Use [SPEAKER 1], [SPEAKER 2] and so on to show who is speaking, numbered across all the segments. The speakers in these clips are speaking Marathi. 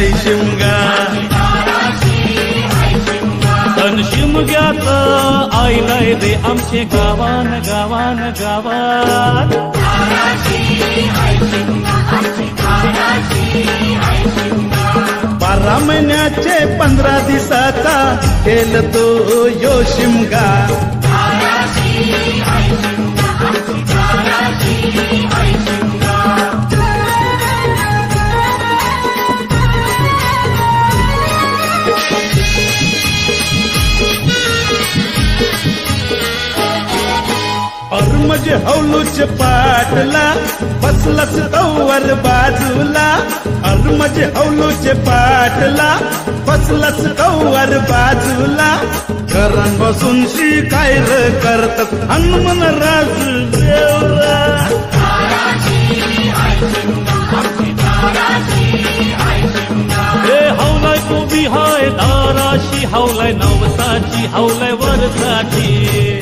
[SPEAKER 1] हाय शिमगा तन शिमग्याचं आईलाय रे आमचे गावान गावान गावात बारा महिन्याचे 15 दिवसाचा केल तो यो शिमगा मजे हौलूच पाटला बसलस तवर बाजूला मजे हौलूच पाटला बसलस तवर बाजूला घरात बसून शिकाय करतात हनुमान राज देवरा हे हौलाय कोबी हाय दाराशी हौलाय नवसाची हौलाय वरसाची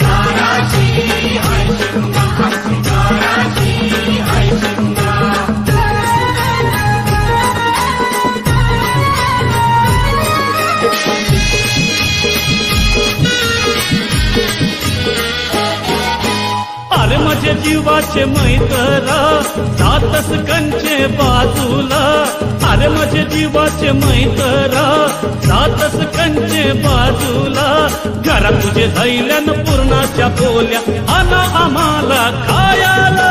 [SPEAKER 1] अरे माझ्या जीवाचे मैत्रा जातस कंचे बाजूला अरे माझ्या जीवाचे मैत्रा जातस कंचे बाजूला घरात तुझे धैल्यान पूर्णाच्या बोल्या आना आम्हाला खायाला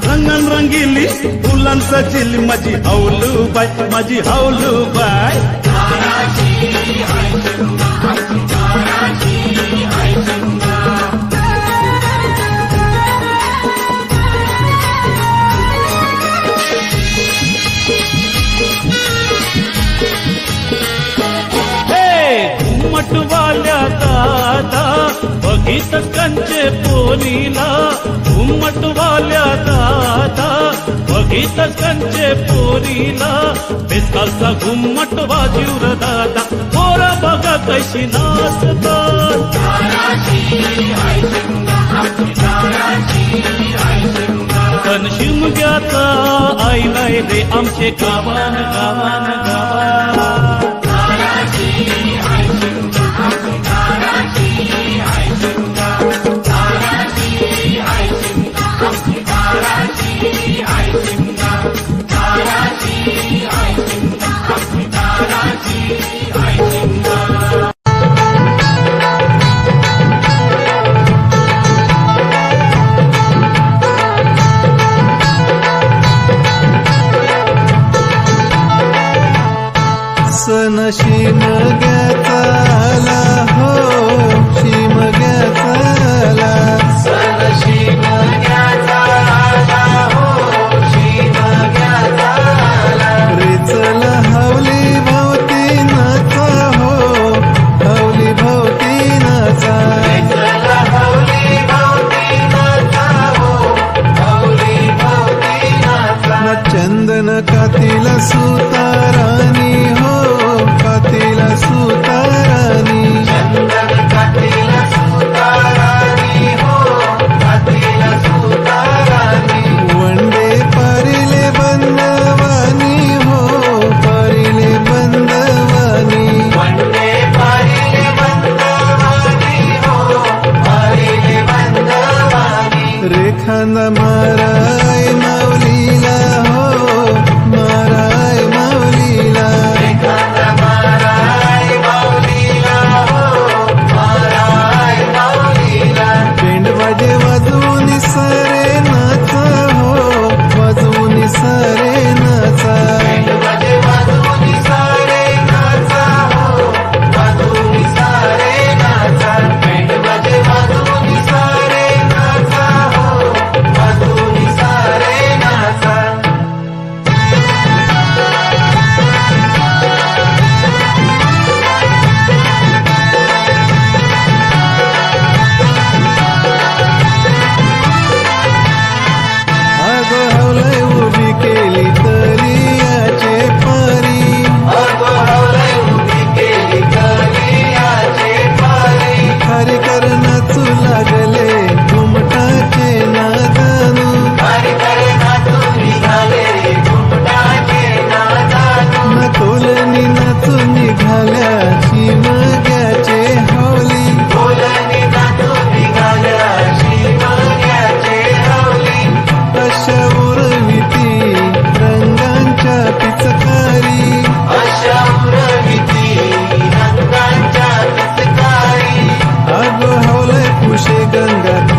[SPEAKER 1] रंगन रंगीली फुलांचा चिल माझी हौलूबाई घुमटवाल्या दादा बघित कंचे पोरीला घुमटवाल्या दादा बघित कंचे पोरीला बेसकालचा घुमटवा जीवर दादा पोरा बघा कशी नाचतात पण शिमग्याचा आईलाय रे आमचे गावान गावान गावान
[SPEAKER 2] सन शिमग्याचा आला हो शिमग्याचा आला सन शिमग्याचा आला हो शिमग्याचा आला रेचल हवली भोवती नाचा हो हवली भोवती नाचा रेचल हवली भोवती नाचा हो हवली भोवती नाचा चंदन कातीला सुतारानी हो कातीला सुतारानी चंदन कातीला सुतारानी हो कातीला सुतारानी वंडे परिले बंदवानी हो परिले बंदवानी वंडे परिले बंदवानी हो परिले बंदवानी रेखांद माराय माऊलीला हो माराय माऊलीला वाजवून सारे नाचा हो वाजवून सारे नाचा वाजवून सारे नाचा हो वाजवून सारे नाचा वाजवून सारे नाचा हो गंगा